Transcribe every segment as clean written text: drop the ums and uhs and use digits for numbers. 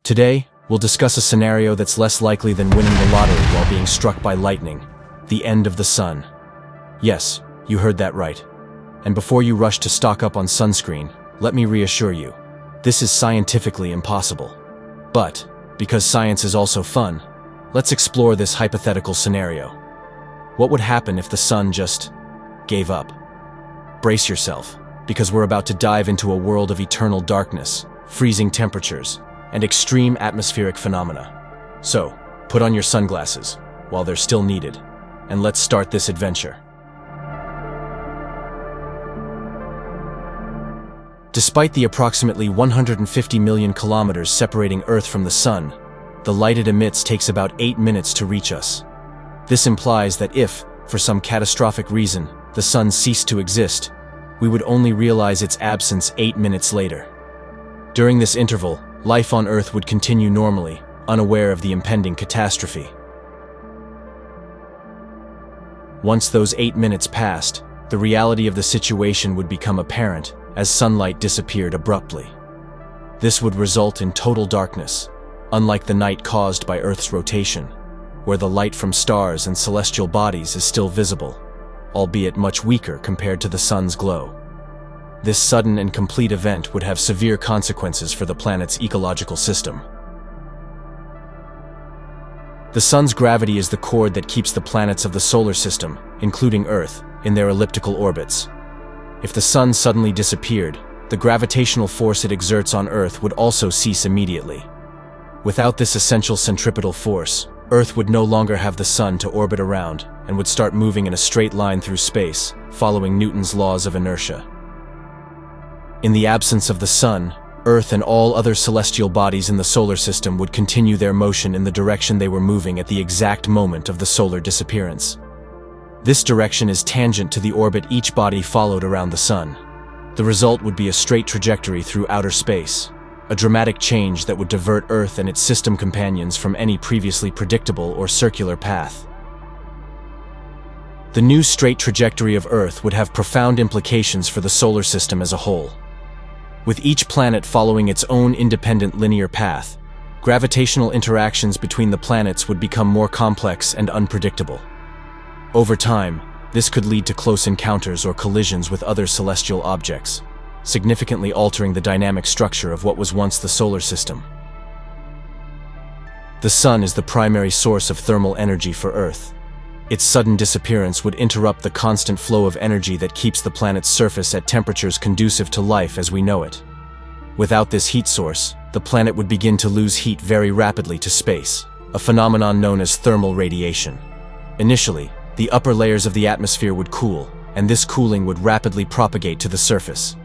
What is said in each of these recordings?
Today, we'll discuss a scenario that's less likely than winning the lottery while being struck by lightning: the end of the sun. Yes, you heard that right. And before you rush to stock up on sunscreen, let me reassure you, this is scientifically impossible. But, because science is also fun, let's explore this hypothetical scenario. What would happen if the sun just gave up? Brace yourself, because we're about to dive into a world of eternal darkness, freezing temperatures, and extreme atmospheric phenomena. So, put on your sunglasses, while they're still needed, and let's start this adventure. Despite the approximately 150 million kilometers separating Earth from the sun, the light it emits takes about 8 minutes to reach us. This implies that if, for some catastrophic reason, the sun ceased to exist, we would only realize its absence 8 minutes later. During this interval, life on Earth would continue normally, unaware of the impending catastrophe. Once those 8 minutes passed, the reality of the situation would become apparent as sunlight disappeared abruptly. This would result in total darkness, unlike the night caused by Earth's rotation, where the light from stars and celestial bodies is still visible, albeit much weaker compared to the sun's glow. This sudden and complete event would have severe consequences for the planet's ecological system. The sun's gravity is the cord that keeps the planets of the solar system, including Earth, in their elliptical orbits. If the sun suddenly disappeared, the gravitational force it exerts on Earth would also cease immediately. Without this essential centripetal force, Earth would no longer have the sun to orbit around and would start moving in a straight line through space, following Newton's laws of inertia. In the absence of the sun, Earth and all other celestial bodies in the solar system would continue their motion in the direction they were moving at the exact moment of the solar disappearance. This direction is tangent to the orbit each body followed around the sun. The result would be a straight trajectory through outer space, a dramatic change that would divert Earth and its system companions from any previously predictable or circular path. The new straight trajectory of Earth would have profound implications for the solar system as a whole. With each planet following its own independent linear path, gravitational interactions between the planets would become more complex and unpredictable. Over time, this could lead to close encounters or collisions with other celestial objects, significantly altering the dynamic structure of what was once the solar system. The sun is the primary source of thermal energy for Earth. Its sudden disappearance would interrupt the constant flow of energy that keeps the planet's surface at temperatures conducive to life as we know it. Without this heat source, the planet would begin to lose heat very rapidly to space, a phenomenon known as thermal radiation. Initially, the upper layers of the atmosphere would cool, and this cooling would rapidly propagate to the surface.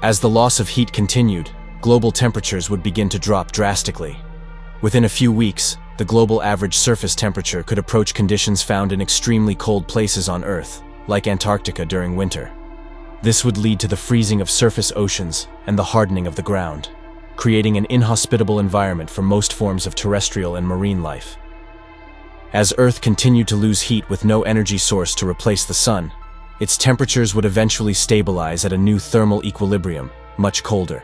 As the loss of heat continued, global temperatures would begin to drop drastically. Within a few weeks, the global average surface temperature could approach conditions found in extremely cold places on Earth, like Antarctica during winter. This would lead to the freezing of surface oceans and the hardening of the ground, creating an inhospitable environment for most forms of terrestrial and marine life. As Earth continued to lose heat with no energy source to replace the sun, its temperatures would eventually stabilize at a new thermal equilibrium, much colder.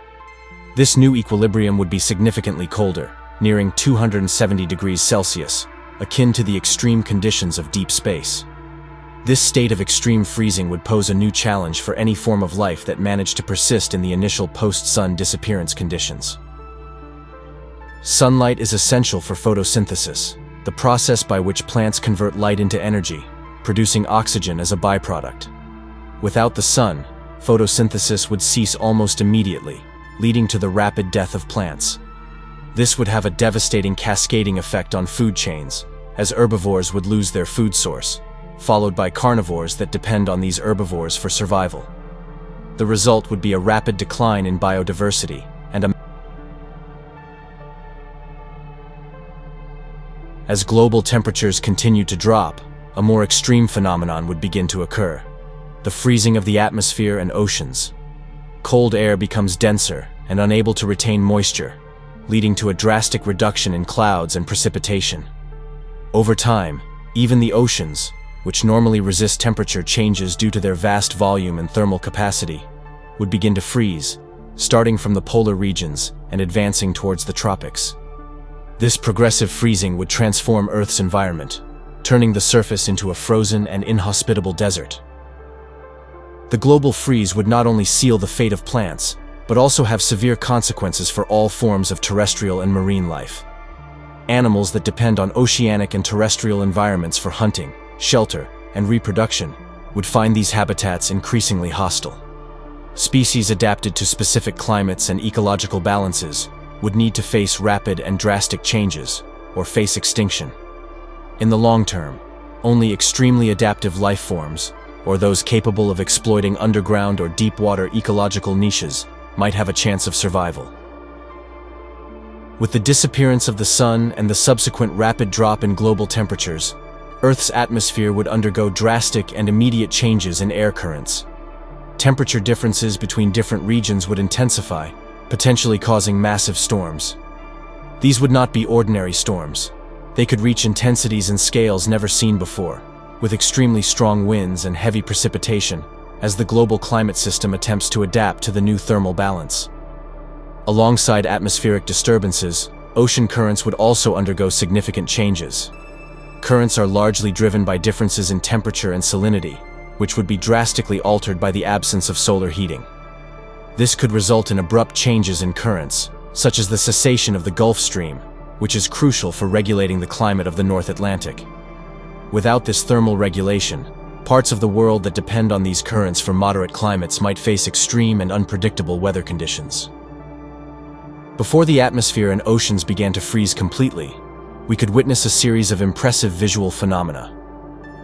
This new equilibrium would be significantly colder, nearing 270 degrees Celsius, akin to the extreme conditions of deep space. This state of extreme freezing would pose a new challenge for any form of life that managed to persist in the initial post-sun disappearance conditions. Sunlight is essential for photosynthesis, the process by which plants convert light into energy, producing oxygen as a byproduct. Without the sun, photosynthesis would cease almost immediately, leading to the rapid death of plants. This would have a devastating cascading effect on food chains, as herbivores would lose their food source, followed by carnivores that depend on these herbivores for survival. The result would be a rapid decline in biodiversity and As global temperatures continued to drop, a more extreme phenomenon would begin to occur: the freezing of the atmosphere and oceans. Cold air becomes denser and unable to retain moisture, leading to a drastic reduction in clouds and precipitation. Over time, even the oceans, which normally resist temperature changes due to their vast volume and thermal capacity, would begin to freeze, starting from the polar regions and advancing towards the tropics. This progressive freezing would transform Earth's environment, turning the surface into a frozen and inhospitable desert. The global freeze would not only seal the fate of plants, but also have severe consequences for all forms of terrestrial and marine life. Animals that depend on oceanic and terrestrial environments for hunting, shelter, and reproduction would find these habitats increasingly hostile. Species adapted to specific climates and ecological balances would need to face rapid and drastic changes, or face extinction. In the long term, only extremely adaptive life forms, or those capable of exploiting underground or deep-water ecological niches, might have a chance of survival. With the disappearance of the sun and the subsequent rapid drop in global temperatures, Earth's atmosphere would undergo drastic and immediate changes in air currents. Temperature differences between different regions would intensify, potentially causing massive storms. These would not be ordinary storms. They could reach intensities and scales never seen before, with extremely strong winds and heavy precipitation, as the global climate system attempts to adapt to the new thermal balance. Alongside atmospheric disturbances, ocean currents would also undergo significant changes. Currents are largely driven by differences in temperature and salinity, which would be drastically altered by the absence of solar heating. This could result in abrupt changes in currents, such as the cessation of the Gulf Stream, which is crucial for regulating the climate of the North Atlantic. Without this thermal regulation, parts of the world that depend on these currents for moderate climates might face extreme and unpredictable weather conditions. Before the atmosphere and oceans began to freeze completely, we could witness a series of impressive visual phenomena.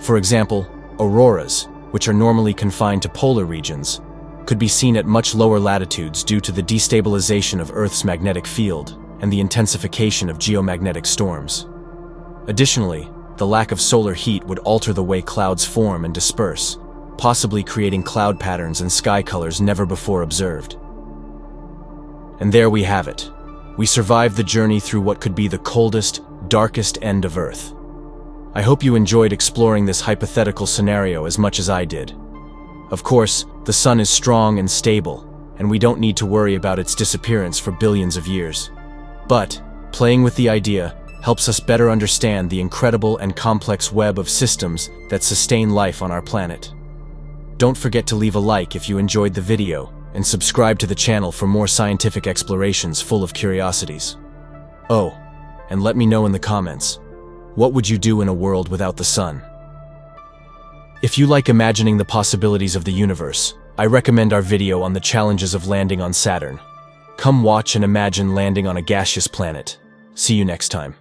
For example, auroras, which are normally confined to polar regions, could be seen at much lower latitudes due to the destabilization of Earth's magnetic field and the intensification of geomagnetic storms. Additionally, the lack of solar heat would alter the way clouds form and disperse, possibly creating cloud patterns and sky colors never before observed. And there we have it. We survived the journey through what could be the coldest, darkest end of Earth. I hope you enjoyed exploring this hypothetical scenario as much as I did. Of course, the sun is strong and stable, and we don't need to worry about its disappearance for billions of years. But, playing with the idea helps us better understand the incredible and complex web of systems that sustain life on our planet. Don't forget to leave a like if you enjoyed the video, and subscribe to the channel for more scientific explorations full of curiosities. Oh, and let me know in the comments, what would you do in a world without the sun? If you like imagining the possibilities of the universe, I recommend our video on the challenges of landing on Saturn. Come watch and imagine landing on a gaseous planet. See you next time.